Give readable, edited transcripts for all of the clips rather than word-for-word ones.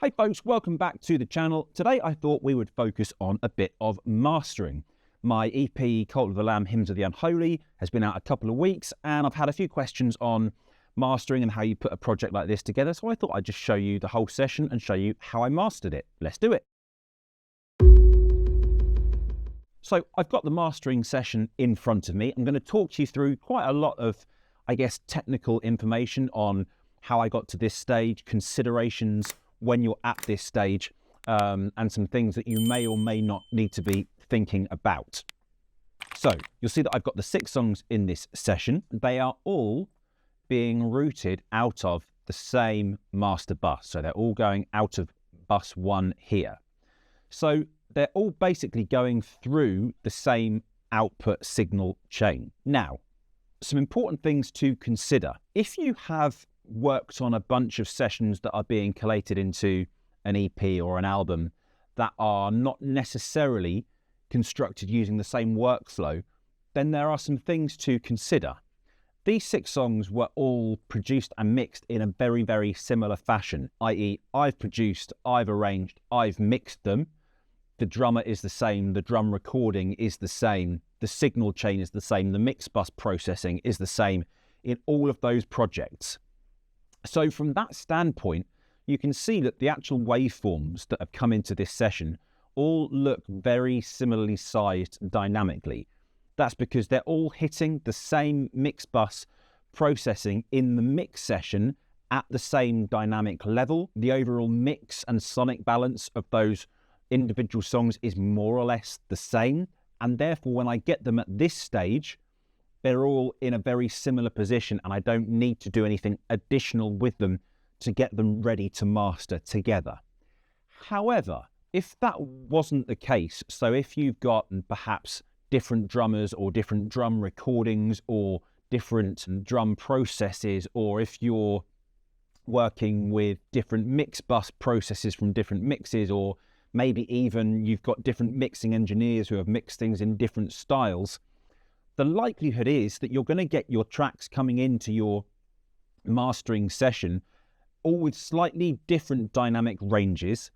Hey folks, welcome back to the channel. Today I thought we would focus on a bit of mastering. My EP, Cult of the Lamb, Hymns of the Unholy, has been out a couple of weeks, and I've had a few questions on mastering and how you put a project like this together, so I thought I'd just show you the whole session and show you how I mastered it. Let's do it. So I've got the mastering session in front of me. I'm going to talk to you through quite a lot of, technical information on how I got to this stage, considerations when you're at this stage, and some things that you may or may not need to be thinking about. So you'll see that I've got the 6 songs in this session. They are all being routed out of the same master bus. So they're all going out of bus 1 here. So they're all basically going through the same output signal chain. Now, some important things to consider. If you have worked on a bunch of sessions that are being collated into an EP or an album that are not necessarily constructed using the same workflow, then there are some things to consider. These 6 songs were all produced and mixed in a very, very similar fashion, i.e. I've produced, I've arranged, I've mixed them. The drummer is the same, the drum recording is the same, the signal chain is the same, the mix bus processing is the same in all of those projects. So from that standpoint, you can see that the actual waveforms that have come into this session all look very similarly sized dynamically. That's because they're all hitting the same mix bus processing in the mix session at the same dynamic level. The overall mix and sonic balance of those individual songs is more or less the same. And therefore, when I get them at this stage, they're all in a very similar position, and I don't need to do anything additional with them to get them ready to master together. However, if that wasn't the case, so if you've got perhaps different drummers or different drum recordings or different drum processes, or if you're working with different mix bus processes from different mixes, or maybe even you've got different mixing engineers who have mixed things in different styles, the likelihood is that you're going to get your tracks coming into your mastering session all with slightly different dynamic ranges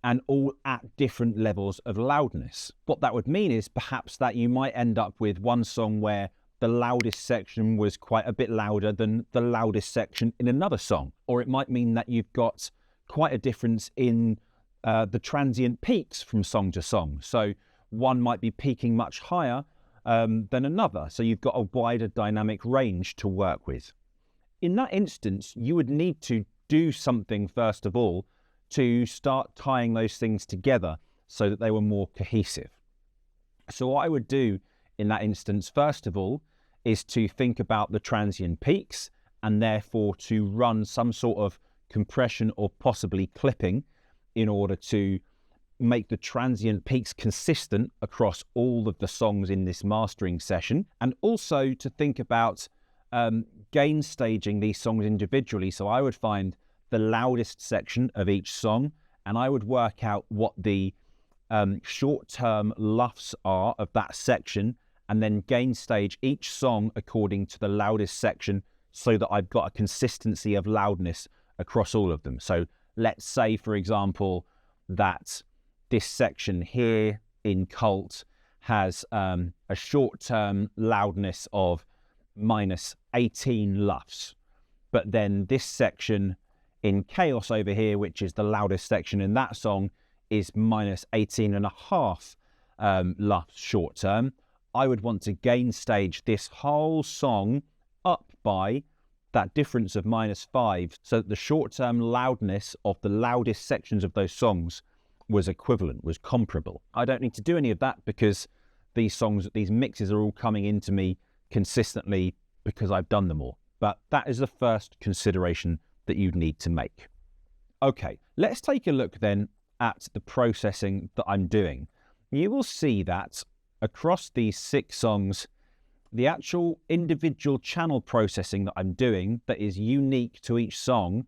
and all at different levels of loudness. What that would mean is perhaps that you might end up with one song where the loudest section was quite a bit louder than the loudest section in another song. Or it might mean that you've got quite a difference in the transient peaks from song to song. So one might be peaking much higher than another. So you've got a wider dynamic range to work with. In that instance, you would need to do something first of all to start tying those things together so that they were more cohesive. So what I would do in that instance, first of all, is to think about the transient peaks and therefore to run some sort of compression or possibly clipping in order to make the transient peaks consistent across all of the songs in this mastering session, and also to think about gain staging these songs individually. So I would find the loudest section of each song, and I would work out what the short-term luffs are of that section, and then gain stage each song according to the loudest section so that I've got a consistency of loudness across all of them. So let's say, for example, that this section here in Cult has a short-term loudness of minus 18 luffs. But then this section in Chaos over here, which is the loudest section in that song, is minus 18.5 luffs short-term. I would want to gain stage this whole song up by that difference of minus 5 so that the short-term loudness of the loudest sections of those songs was equivalent, was comparable. I don't need to do any of that because these songs, these mixes are all coming into me consistently because I've done them all. But that is the first consideration that you need to make. Okay, let's take a look then at the processing that I'm doing. You will see that across these 6 songs, the actual individual channel processing that I'm doing that is unique to each song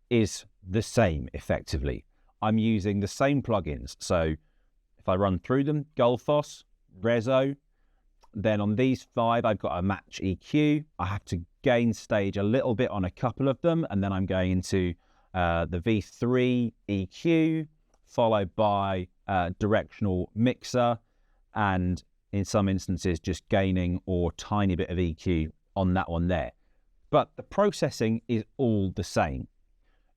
is the same effectively. I'm using the same plugins. So if I run through them, Goliath, Rezo, then on these 5, I've got a match EQ. I have to gain stage a little bit on a couple of them, and then I'm going into the V3 EQ, followed by directional mixer, and in some instances just gaining or tiny bit of EQ on that one there. But the processing is all the same.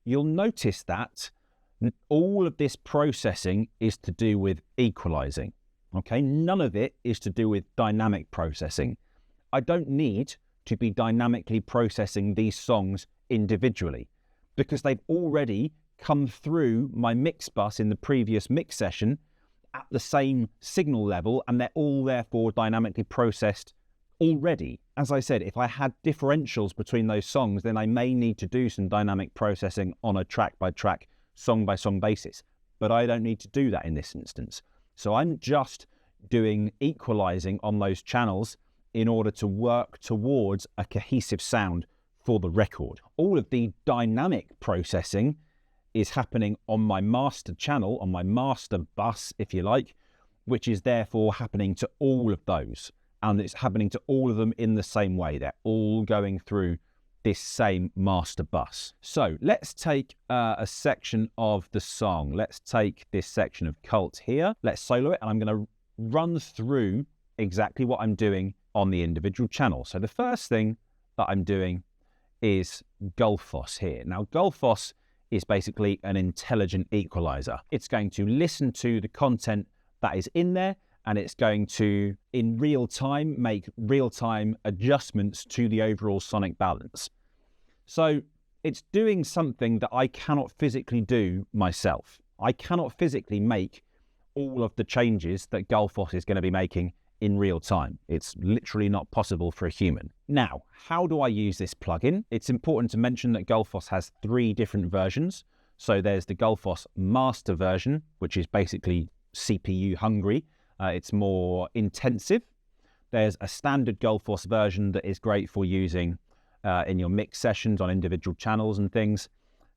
You'll notice that all of this processing is to do with equalizing. Okay, none of it is to do with dynamic processing. I don't need to be dynamically processing these songs individually because they've already come through my mix bus in the previous mix session at the same signal level, and they're all therefore dynamically processed already. As I said, if I had differentials between those songs, then I may need to do some dynamic processing on a track by track, song by song basis, but I don't need to do that in this instance. So I'm just doing equalizing on those channels in order to work towards a cohesive sound for the record. All of the dynamic processing is happening on my master channel, on my master bus, if you like, which is therefore happening to all of those. And it's happening to all of them in the same way. They're all going through this same master bus. So let's take a section of the song. Let's take this section of Cult here. Let's solo it, and I'm going to run through exactly what I'm doing on the individual channel. So the first thing that I'm doing is Goliath here. Now, Goliath is basically an intelligent equalizer. It's going to listen to the content that is in there, and it's going to, in real time, make real-time adjustments to the overall sonic balance. So it's doing something that I cannot physically do myself. I cannot physically make all of the changes that Goliath is going to be making in real time. It's literally not possible for a human. Now, how do I use this plugin? It's important to mention that Goliath has 3 different versions. So there's the Goliath master version, which is basically CPU hungry. It's more intensive. There's a standard Goliath version that is great for using in your mix sessions on individual channels and things.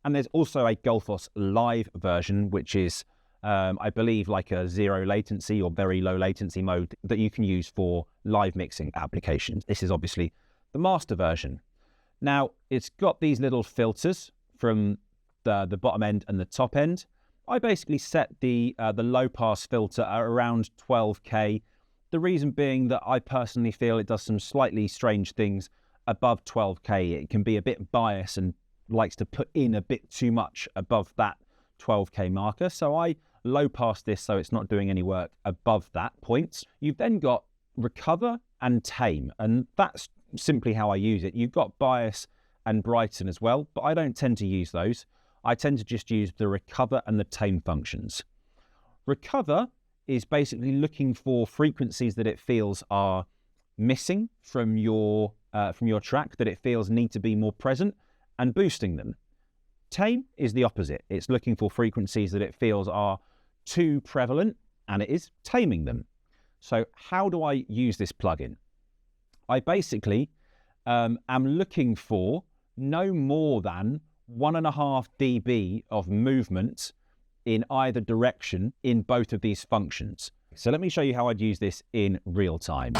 And there's also a Goliath live version, which is, I believe, like a 0 latency or very low latency mode that you can use for live mixing applications. This is obviously the master version. Now, it's got these little filters from the bottom end and the top end. I basically set the low pass filter at around 12K. The reason being that I personally feel it does some slightly strange things above 12K. It can be a bit biased and likes to put in a bit too much above that 12K marker. So I low pass this so it's not doing any work above that point. You've then got recover and tame, and that's simply how I use it. You've got bias and brighten as well, but I don't tend to use those. I tend to just use the recover and the tame functions. Recover is basically looking for frequencies that it feels are missing from your track, that it feels need to be more present, and boosting them. Tame is the opposite. It's looking for frequencies that it feels are too prevalent, and it is taming them. So how do I use this plugin? I basically am looking for no more than 1.5 dB of movement in either direction in both of these functions. So let me show you how I'd use this in real time.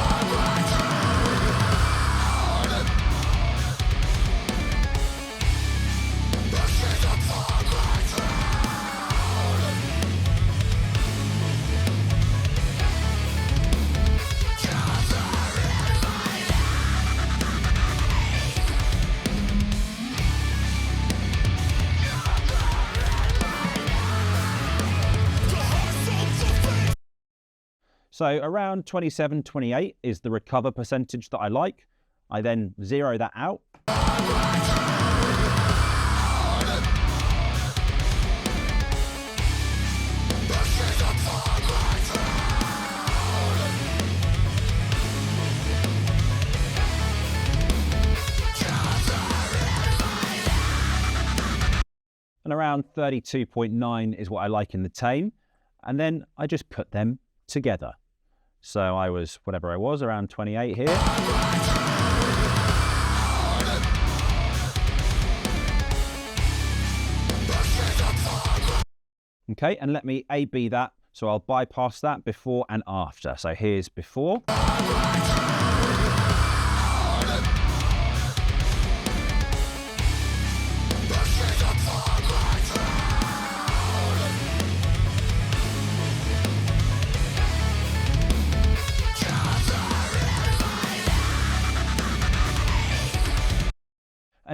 So around 27, 28 is the recover percentage that I like. I then zero that out. And around 32.9 is what I like in the tame. And then I just put them together. So I was, whatever I was, around 28 here. Okay, and let me A/B that. So I'll bypass that before and after. So here's before.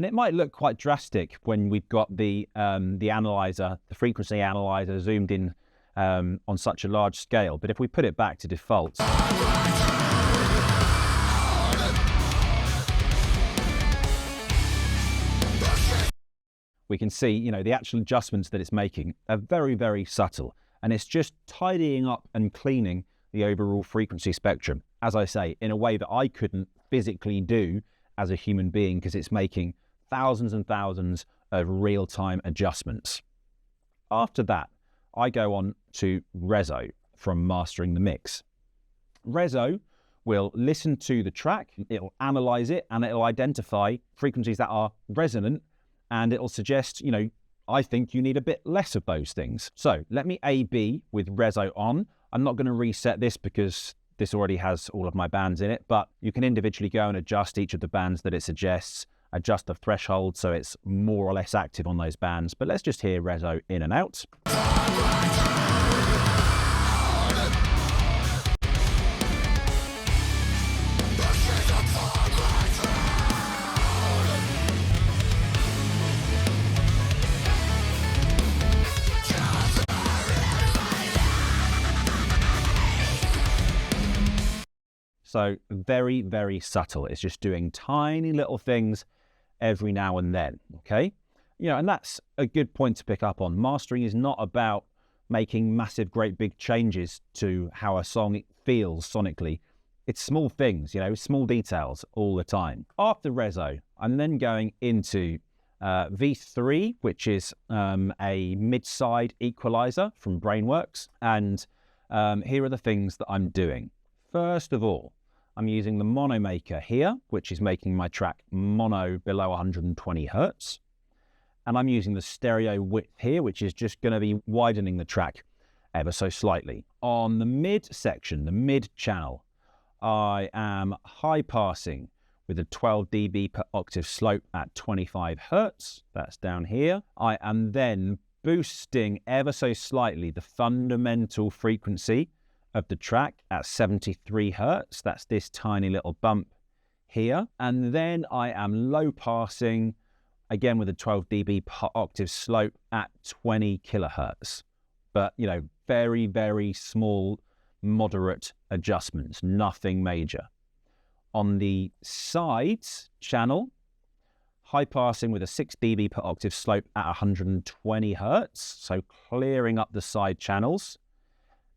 And it might look quite drastic when we've got the analyzer, the frequency analyzer zoomed in on such a large scale. But if we put it back to default, we can see, you know, the actual adjustments that it's making are very, very subtle. And it's just tidying up and cleaning the overall frequency spectrum, as I say, in a way that I couldn't physically do as a human being, because it's making thousands and thousands of real-time adjustments. After that, I go on to Reso from mastering the mix. Reso will listen to the track, it'll analyze it, and it'll identify frequencies that are resonant, and it'll suggest, you know, I think you need a bit less of those things. So let me A/B with Reso on. I'm not going to reset this because this already has all of my bands in it, but you can individually go and adjust each of the bands that it suggests, adjust the threshold so it's more or less active on those bands. But let's just hear Reso in and out. So very, very subtle. It's just doing tiny little things every now and then, okay? You know, and that's a good point to pick up on. Mastering is not about making massive, great big changes to how a song feels sonically. It's small things, you know, small details all the time. After Reso, I'm then going into V3, which is a mid-side equalizer from Brainworks. And here are the things that I'm doing. First of all, I'm using the mono maker here, which is making my track mono below 120 Hertz. And I'm using the stereo width here, which is just going to be widening the track ever so slightly. On the mid section, the mid channel, I am high passing with a 12 dB per octave slope at 25 Hertz. That's down here. I am then boosting ever so slightly the fundamental frequency of the track at 73 Hertz. That's this tiny little bump here. And then I am low passing, again with a 12 dB per octave slope at 20 kilohertz. But, you know, very, very small, moderate adjustments, nothing major. On the sides channel, high passing with a 6 dB per octave slope at 120 Hertz. So clearing up the side channels.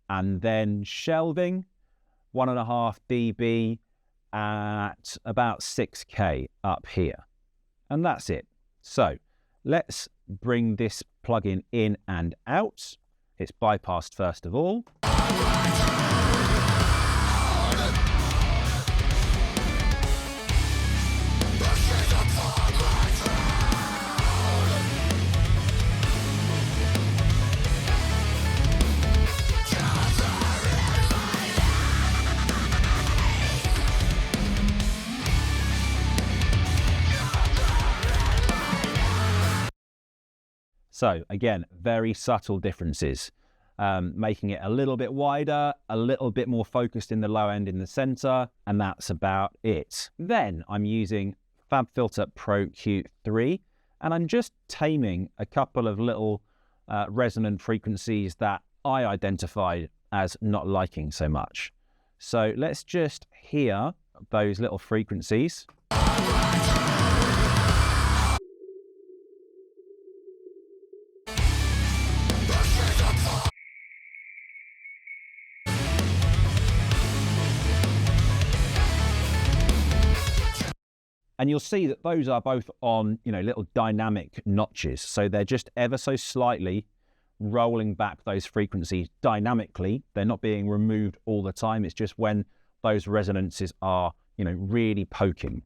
And then shelving 1.5 dB at about 6K up here. And that's it. So let's bring this plugin in and out. It's bypassed first of all. So again, very subtle differences, making it a little bit wider, a little bit more focused in the low end in the center, and that's about it. Then I'm using FabFilter Pro Q3, and I'm just taming a couple of little resonant frequencies that I identified as not liking so much. So let's just hear those little frequencies. And you'll see that those are both on, you know, little dynamic notches. So they're just ever so slightly rolling back those frequencies dynamically. They're not being removed all the time. It's just when those resonances are, you know, really poking.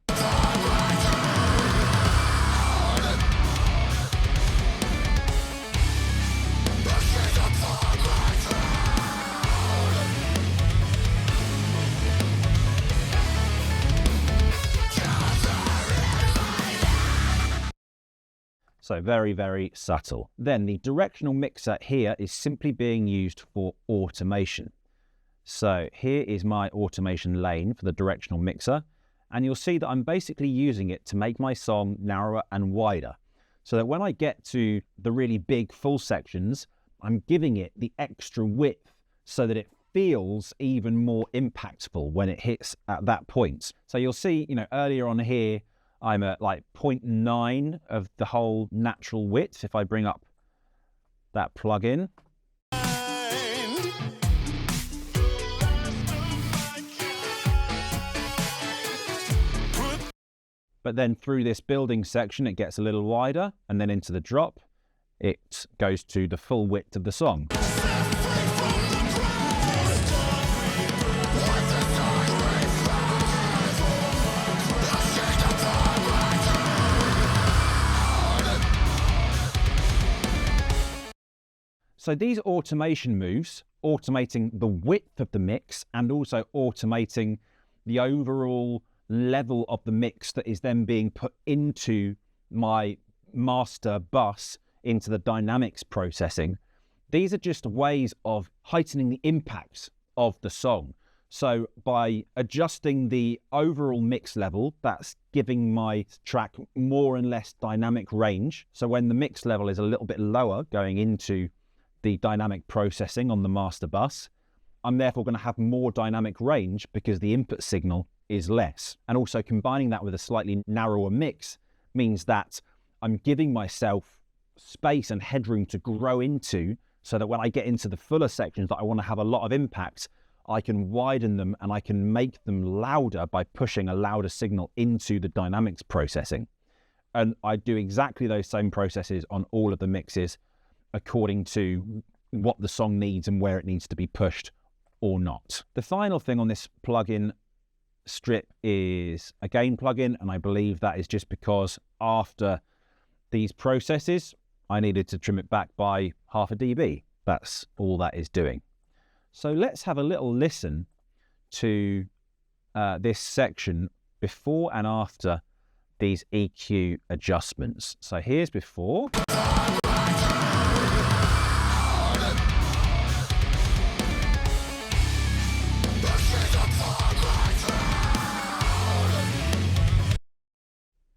So very, very subtle. Then the directional mixer here is simply being used for automation. So here is my automation lane for the directional mixer. And you'll see that I'm basically using it to make my song narrower and wider, so that when I get to the really big full sections, I'm giving it the extra width so that it feels even more impactful when it hits at that point. So you'll see, earlier on here, I'm at like 0.9 of the whole natural width. If I bring up that plugin. But then through this building section, it gets a little wider, and then into the drop, it goes to the full width of the song. So these automation moves, automating the width of the mix and also automating the overall level of the mix that is then being put into my master bus, into the dynamics processing. These are just ways of heightening the impact of the song. So by adjusting the overall mix level, that's giving my track more and less dynamic range. So when the mix level is a little bit lower going into the dynamic processing on the master bus, I'm therefore going to have more dynamic range because the input signal is less. And also combining that with a slightly narrower mix means that I'm giving myself space and headroom to grow into, so that when I get into the fuller sections that I want to have a lot of impact, I can widen them and I can make them louder by pushing a louder signal into the dynamics processing. And I do exactly those same processes on all of the mixes according to what the song needs and where it needs to be pushed or not. The final thing on this plugin strip is a gain plugin, and I believe that is just because after these processes I needed to trim it back by 0.5 dB. That's all that is doing. So let's have a little listen to this section before and after these EQ adjustments. So here's before.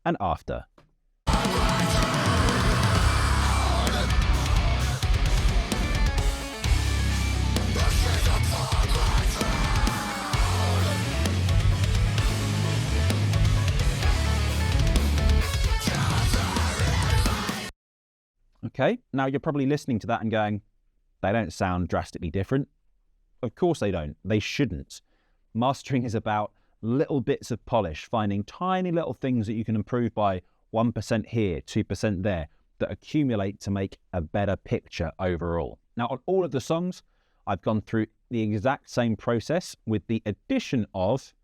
And after. Okay, now you're probably listening to that and going, they don't sound drastically different. Of course they don't. They shouldn't. Mastering is about little bits of polish, finding tiny little things that you can improve by 1% here, 2% there, that accumulate to make a better picture overall. Now, on all of the songs, I've gone through the exact same process with the addition of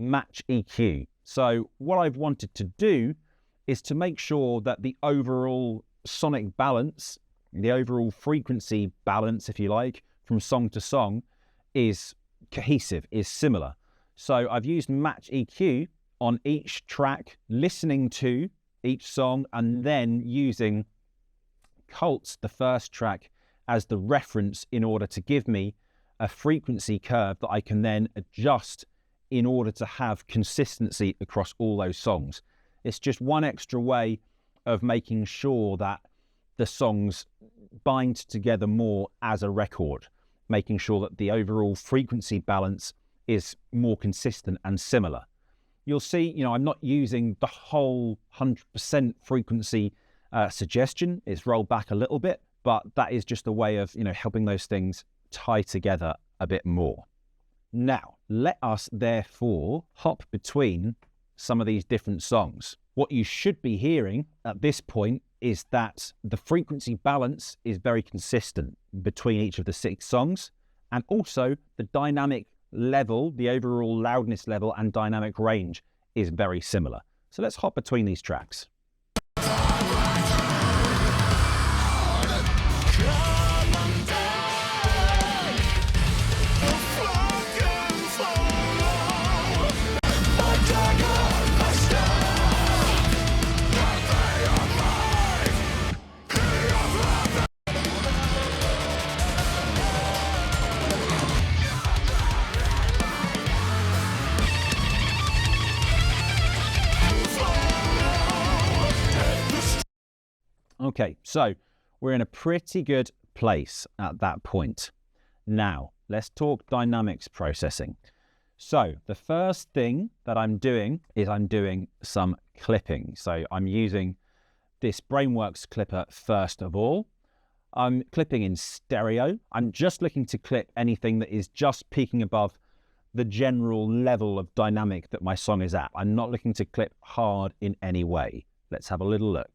match EQ. So what I've wanted to do is to make sure that the overall sonic balance, the overall frequency balance, if you like, from song to song is cohesive, is similar. So I've used match EQ on each track, listening to each song, and then using Cults, the first track, as the reference in order to give me a frequency curve that I can then adjust in order to have consistency across all those songs. It's just one extra way of making sure that the songs bind together more as a record, making sure that the overall frequency balance is more consistent and similar. You'll see, I'm not using the whole 100% frequency suggestion. It's rolled back a little bit, but that is just a way of, helping those things tie together a bit more. Now, let us therefore hop between some of these different songs. What you should be hearing at this point is that the frequency balance is very consistent between each of the 6 songs, and also the dynamic level, the overall loudness level and dynamic range is very similar. So let's hop between these tracks. Okay, so we're in a pretty good place at that point. Now, let's talk dynamics processing. So the first thing that I'm doing is I'm doing some clipping. So I'm using this Brainworks clipper first of all. I'm clipping in stereo. I'm just looking to clip anything that is just peaking above the general level of dynamic that my song is at. I'm not looking to clip hard in any way. Let's have a little look.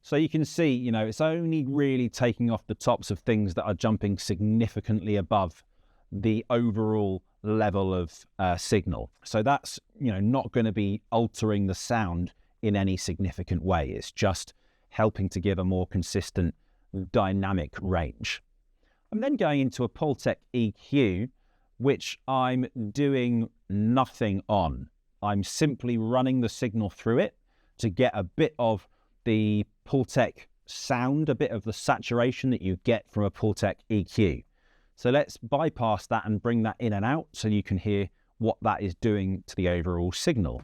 So you can see, you know, it's only really taking off the tops of things that are jumping significantly above the overall level of signal. So that's, you know, not going to be altering the sound in any significant way. It's just helping to give a more consistent dynamic range. I'm then going into a Pultec EQ, which I'm doing nothing on. I'm simply running the signal through it to get a bit of the Pultec sound, a bit of the saturation that you get from a Pultec EQ. So let's bypass that and bring that in and out so you can hear what that is doing to the overall signal.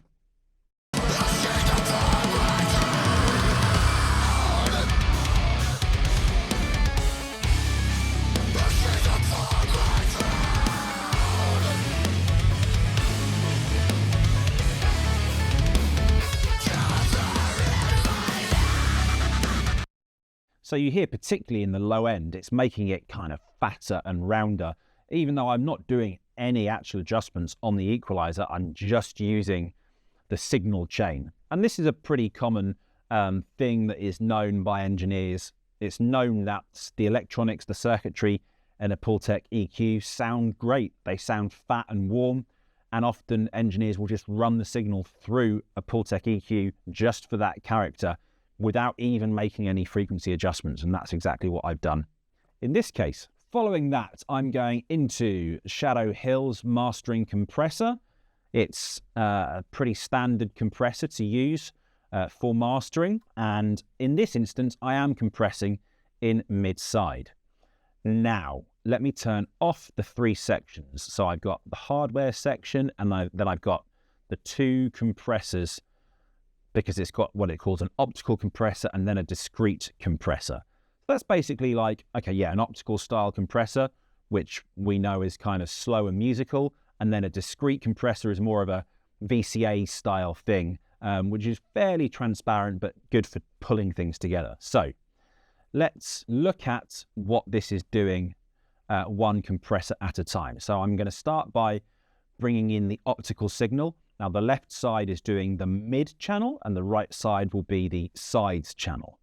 So you hear, particularly in the low end, it's making it kind of fatter and rounder. Even though I'm not doing any actual adjustments on the equalizer, I'm just using the signal chain. And this is a pretty common thing that is known by engineers. It's known that the electronics, the circuitry in a Pultec EQ sound great. They sound fat and warm. And often engineers will just run the signal through a Pultec EQ just for that character, without even making any frequency adjustments, and that's exactly what I've done in this case. Following that, I'm going into Shadow Hill's mastering compressor. It's a pretty standard compressor to use for mastering, and in this instance, I am compressing in mid-side. Now, let me turn off the three sections. So I've got the hardware section, and then I've got the two compressors, because it's got what it calls an optical compressor and then a discrete compressor. That's basically like, okay, yeah, an optical style compressor, which we know is kind of slow and musical, and then a discrete compressor is more of a VCA style thing, which is fairly transparent but good for pulling things together. So let's look at what this is doing one compressor at a time. So I'm going to start by bringing in the optical signal. Now, the left side is doing the mid channel and the right side will be the sides channel.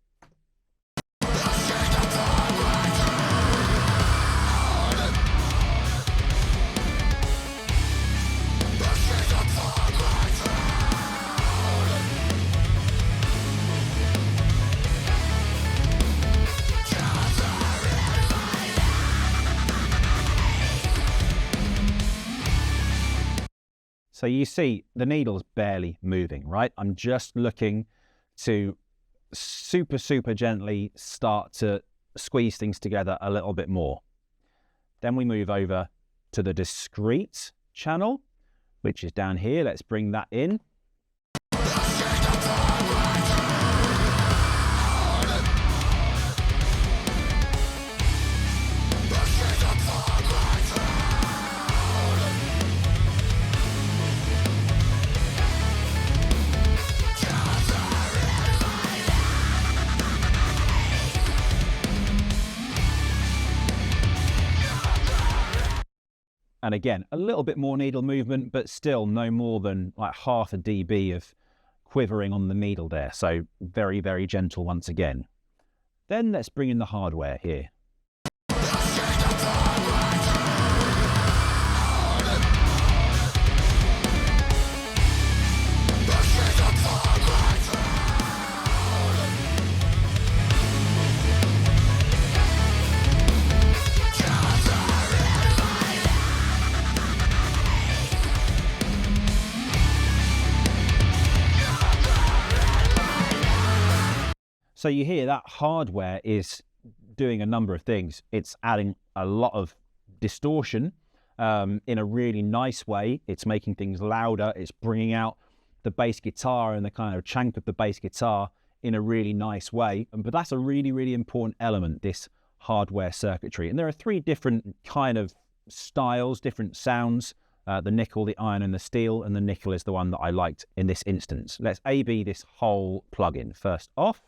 So you see the needle's barely moving, right? I'm just looking to super gently start to squeeze things together a little bit more. Then we move over to the discrete channel, which is down here. Let's bring that in. And again, a little bit more needle movement, but still no more than like half a dB of quivering on the needle there. So very gentle once again. Then let's bring in the hardware here. So you hear that hardware is doing a number of things. It's adding a lot of distortion in a really nice way. It's making things louder. It's bringing out the bass guitar and the kind of chunk of the bass guitar in a really nice way. But that's a really, really important element, this hardware circuitry. And there are three different kind of styles, different sounds, the nickel, the iron, and the steel. And the nickel is the one that I liked in this instance. Let's A/B this whole plugin. First off.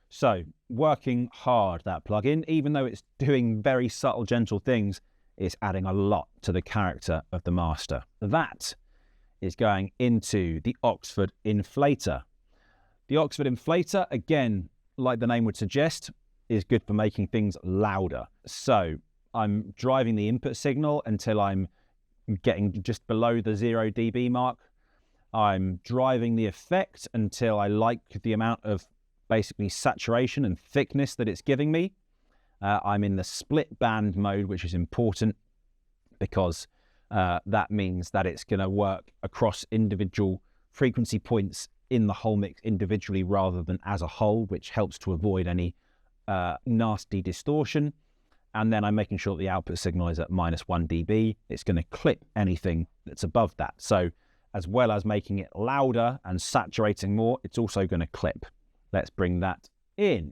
So, working hard, that plugin, even though it's doing very subtle, gentle things, it's adding a lot to the character of the master. That is going into the Oxford inflator. The Oxford inflator, again, like the name would suggest, is good for making things louder. So, I'm driving the input signal until I'm getting just below the 0 dB mark. I'm driving the effect until I like the amount of basically saturation and thickness that it's giving me. I'm in the split band mode, which is important because that means that it's going to work across individual frequency points in the whole mix individually rather than as a whole, which helps to avoid any nasty distortion. And then I'm making sure that the output signal is at -1 dB. It's going to clip anything that's above that. So as well as making it louder and saturating more, it's also going to clip. Let's bring that in.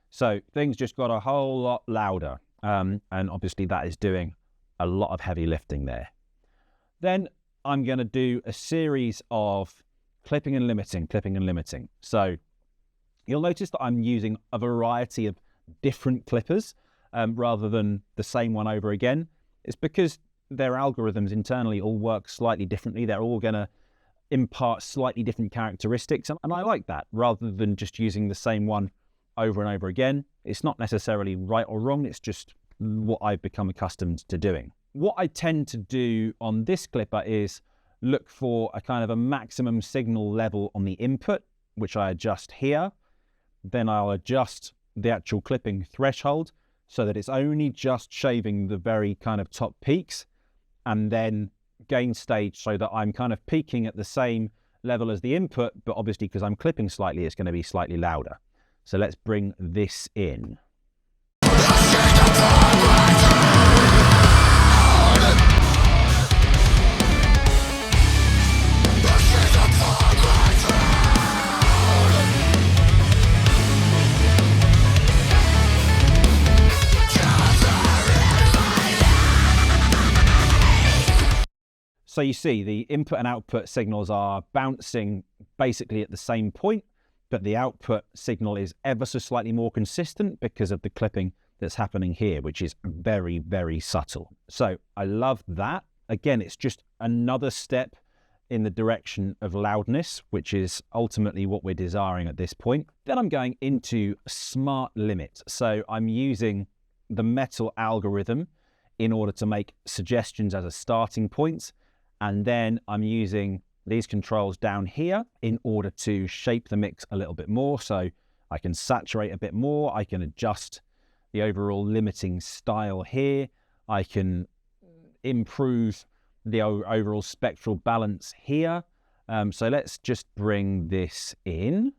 So things just got a whole lot louder. And obviously that is doing a lot of heavy lifting there. Then I'm going to do a series of clipping and limiting. So you'll notice that I'm using a variety of different clippers rather than the same one over again. It's because their algorithms internally all work slightly differently. They're all going to impart slightly different characteristics. And I like that rather than just using the same one over and over again. It's not necessarily right or wrong. It's just what I've become accustomed to doing. What I tend to do on this clipper is look for a kind of a maximum signal level on the input, which I adjust here. Then I'll adjust the actual clipping threshold so that it's only just shaving the very kind of top peaks, and then gain stage so that I'm kind of peaking at the same level as the input, but obviously because I'm clipping slightly, it's going to be slightly louder. So let's bring this in. So you see the input and output signals are bouncing basically at the same point, but the output signal is ever so slightly more consistent because of the clipping that's happening here, which is very, very subtle. So I love that. Again, it's just another step in the direction of loudness, which is ultimately what we're desiring at this point. Then I'm going into smart limit. So I'm using the metal algorithm in order to make suggestions as a starting point. And then I'm using these controls down here in order to shape the mix a little bit more. So I can saturate a bit more. I can adjust the overall limiting style here. I can improve the overall spectral balance here. So let's just bring this in.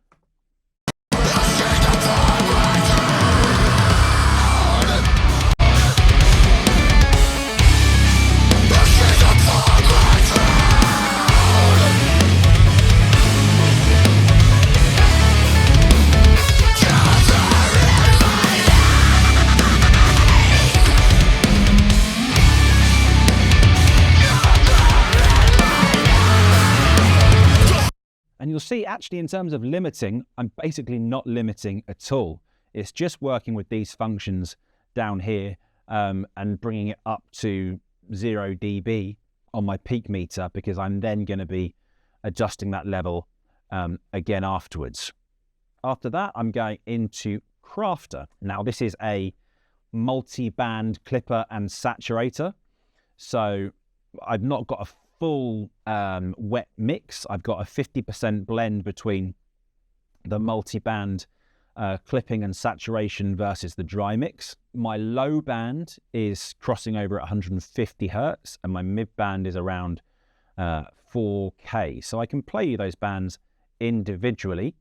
And you'll see actually in terms of limiting, I'm basically not limiting at all. It's just working with these functions down here and bringing it up to 0 dB on my peak meter, because I'm then going to be adjusting that level again afterwards. After that, I'm going into Crafter. Now, this is a multi-band clipper and saturator. So I've not got a full wet mix. I've got a 50% blend between the multi-band clipping and saturation versus the dry mix. My low band is crossing over at 150 hertz and my mid band is around 4K. So I can play you those bands individually.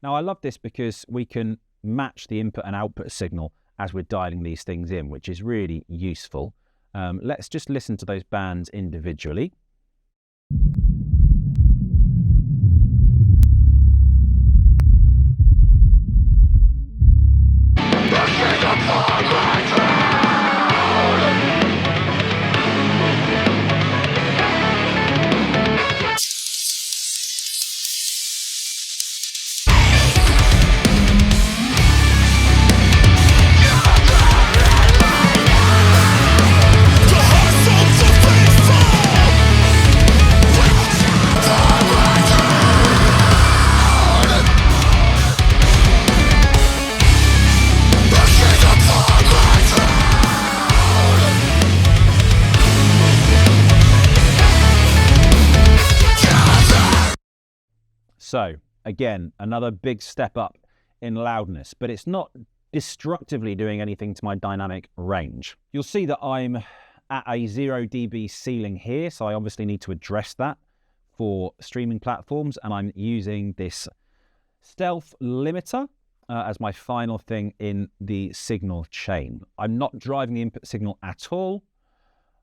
Now I love this because we can match the input and output signal as we're dialing these things in, which is really useful. Let's just listen to those bands individually. So again, another big step up in loudness, but it's not destructively doing anything to my dynamic range. You'll see that I'm at a 0 dB ceiling here, so I obviously need to address that for streaming platforms, and I'm using this stealth limiter as my final thing in the signal chain. I'm not driving the input signal at all.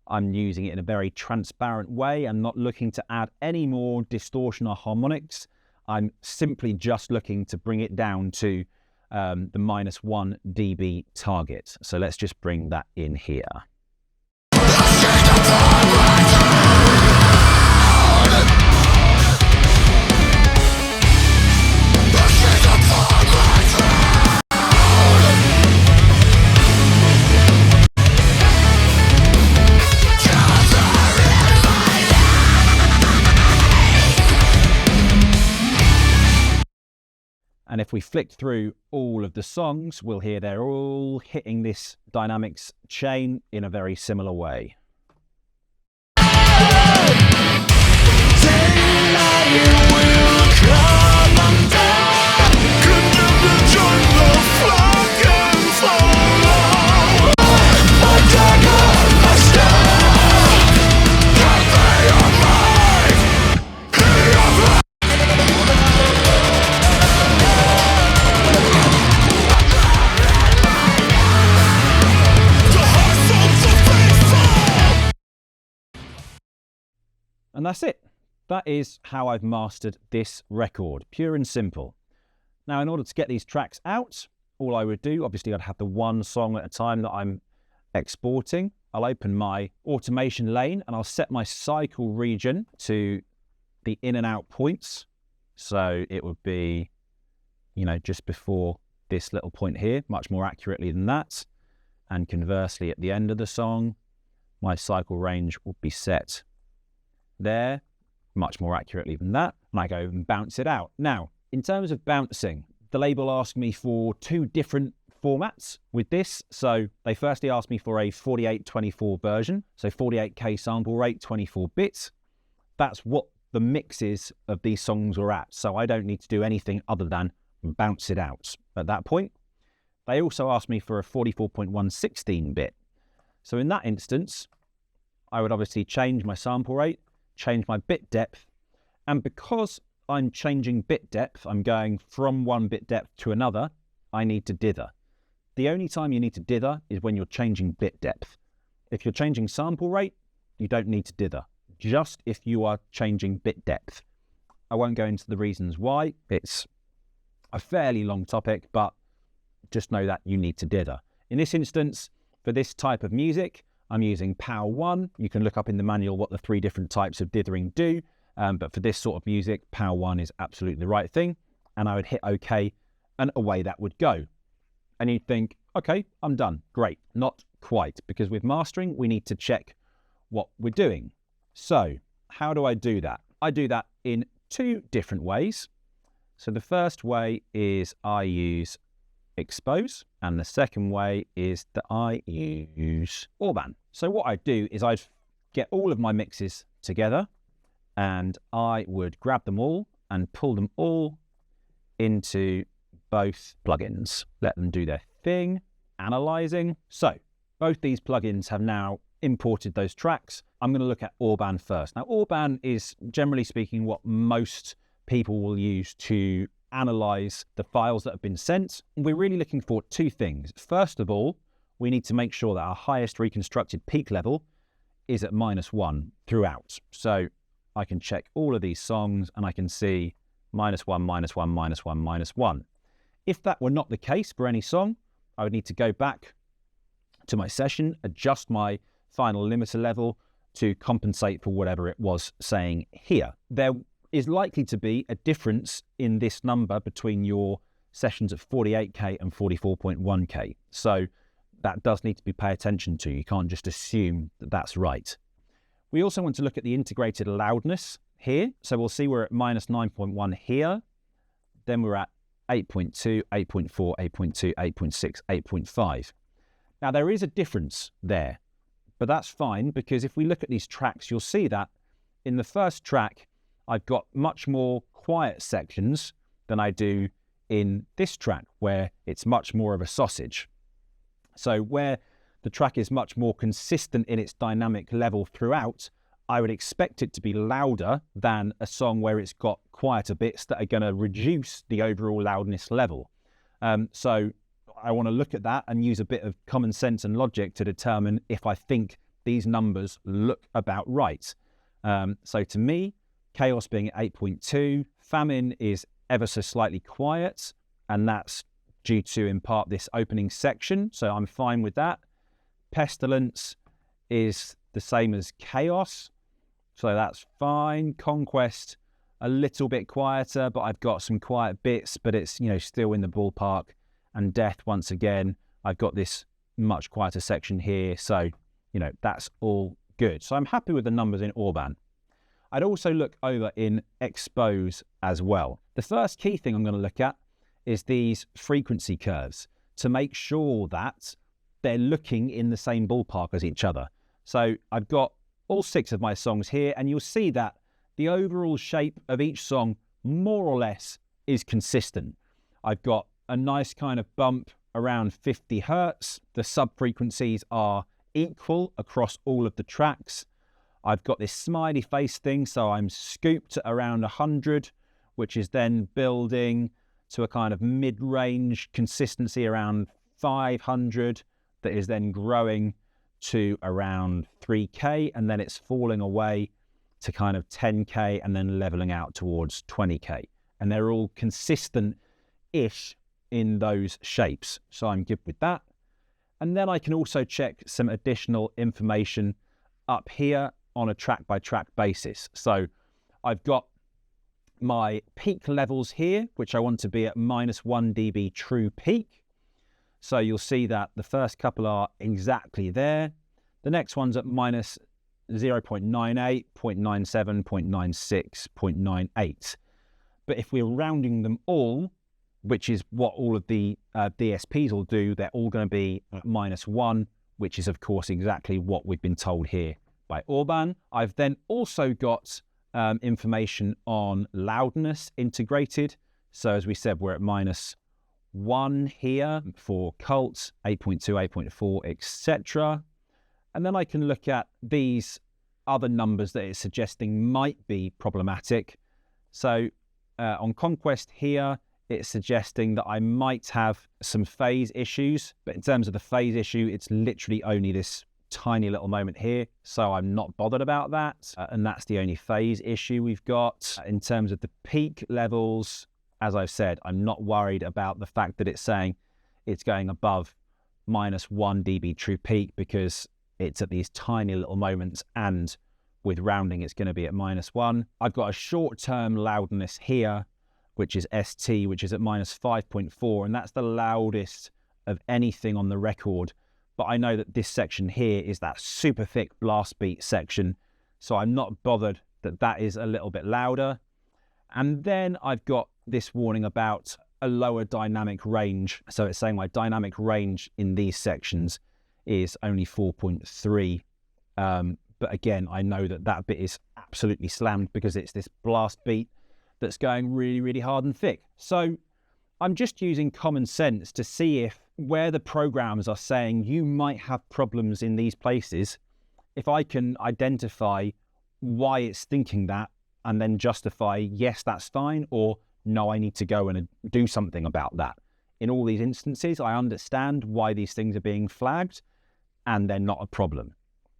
I'm using it in a very transparent way. I'm not looking to add any more distortion or harmonics. I'm simply just looking to bring it down to the -1 dB target. So let's just bring that in here. And if we flick through all of the songs, we'll hear they're all hitting this dynamics chain in a very similar way. And that's it. That is how I've mastered this record, pure and simple. Now, in order to get these tracks out, all I would do, obviously I'd have the one song at a time that I'm exporting. I'll open my automation lane and I'll set my cycle region to the in and out points. So it would be, you know, just before this little point here, much more accurately than that. And conversely, at the end of the song, my cycle range will be set there, much more accurately than that, and I go and bounce it out. Now, in terms of bouncing, the label asked me for 2 different formats with this. So they firstly asked me for a 48/24 version, so 48K sample rate, 24 bits. That's what the mixes of these songs were at, so I don't need to do anything other than bounce it out at that point. They also asked me for a 44.1 16-bit. So in that instance, I would obviously change my sample rate, change my bit depth, and because I'm changing bit depth, I'm going from one bit depth to another, I need to dither. The only time you need to dither is when you're changing bit depth. If you're changing sample rate, you don't need to dither, just if you are changing bit depth. I won't go into the reasons why. It's a fairly long topic, but just know that you need to dither. In this instance, for this type of music, I'm using POW 1. You can look up in the manual what the 3 different types of dithering do, but for this sort of music, POW 1 is absolutely the right thing, and I would hit OK, and away that would go. And you'd think, Okay, I'm done. Great. Not quite, because with mastering, we need to check what we're doing. So how do I do that? I do that in two different ways. So the first way is I use expose, and the second way is that I use Orban. So what I do is I'd get all of my mixes together, and I would grab them all and pull them all into both plugins. Let them do their thing, analyzing. So both these plugins have now imported those tracks. I'm going to look at Orban first. Now, Orban is, generally speaking, what most people will use to analyze the files that have been sent. We're really looking for two things. First of all, we need to make sure that our highest reconstructed peak level is at -1 throughout. So I can check all of these songs and I can see -1, -1, -1, -1. If that were not the case for any song, I would need to go back to my session, adjust my final limiter level to compensate for whatever it was saying here. There is likely to be a difference in this number between your sessions at 48K and 44.1K. So that does need to be paid attention to. You can't just assume that that's right. We also want to look at the integrated loudness here. So we'll see we're at -9.1 here. Then we're at 8.2, 8.4, 8.2, 8.6, 8.5. Now there is a difference there, but that's fine, because if we look at these tracks, you'll see that in the first track, I've got much more quiet sections than I do in this track, where it's much more of a sausage. So where the track is much more consistent in its dynamic level throughout, I would expect it to be louder than a song where it's got quieter bits that are going to reduce the overall loudness level. So I want to look at that and use a bit of common sense and logic to determine if I think these numbers look about right. So to me, Chaos being at 8.2, Famine is ever so slightly quiet, and that's due to, in part, this opening section, so I'm fine with that. Pestilence is the same as Chaos, so that's fine. Conquest, a little bit quieter, but I've got some quiet bits, but it's, still in the ballpark. And Death, once again, I've got this much quieter section here, so, that's all good. So I'm happy with the numbers in Orban. I'd also look over in Expose as well. The first key thing I'm going to look at is these frequency curves to make sure that they're looking in the same ballpark as each other. So I've got all 6 of my songs here, and you'll see that the overall shape of each song more or less is consistent. I've got a nice kind of bump around 50 hertz. The sub-frequencies are equal across all of the tracks. I've got this smiley face thing, so I'm scooped at around 100, which is then building to a kind of mid-range consistency around 500 that is then growing to around 3K, and then it's falling away to kind of 10K and then leveling out towards 20K. And they're all consistent-ish in those shapes, so I'm good with that. And then I can also check some additional information up here on a track-by-track basis. So I've got my peak levels here, which I want to be at -1 dB true peak. So you'll see that the first couple are exactly there. The next one's at -0.98, 0.97, 0.96, 0.98. But if we're rounding them all, which is what all of the DSPs will do, they're all going to be at -1, which is, of course, exactly what we've been told here by Orban. I've then also got information on loudness integrated. So as we said, we're at -1 here for Cult, 8.2, 8.4, etc. And then I can look at these other numbers that it's suggesting might be problematic. So on Conquest here, it's suggesting that I might have some phase issues. But in terms of the phase issue, it's literally only this tiny little moment here, so I'm not bothered about that, and that's the only phase issue we've got. In terms of the peak levels, as I've said, I'm not worried about the fact that it's saying it's going above -1 dB true peak, because it's at these tiny little moments, and with rounding it's going to be at -1. I've got a short-term loudness here, which is ST, which is at -5.4, and that's the loudest of anything on the record, but I know that this section here is that super thick blast beat section, so I'm not bothered that that is a little bit louder. And then I've got this warning about a lower dynamic range. So it's saying my dynamic range in these sections is only 4.3. But again, I know that that bit is absolutely slammed because it's this blast beat that's going really, really hard and thick. So I'm just using common sense to see if where the programs are saying you might have problems in these places, if I can identify why it's thinking that and then justify, yes, that's fine, or no, I need to go and do something about that. In all these instances, I understand why these things are being flagged and they're not a problem.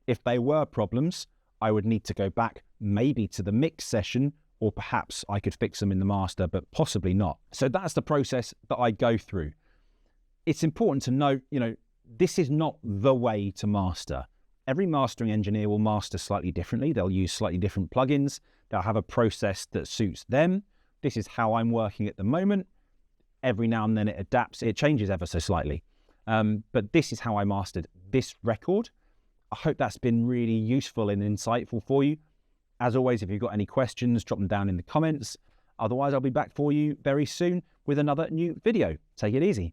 If they were problems, I would need to go back maybe to the mix session, or perhaps I could fix them in the master, but possibly not. So that's the process that I go through. It's important to note, this is not the way to master. Every mastering engineer will master slightly differently. They'll use slightly different plugins. They'll have a process that suits them. This is how I'm working at the moment. Every now and then it adapts. It changes ever so slightly. But this is how I mastered this record. I hope that's been really useful and insightful for you. As always, if you've got any questions, drop them down in the comments. Otherwise, I'll be back for you very soon with another new video. Take it easy.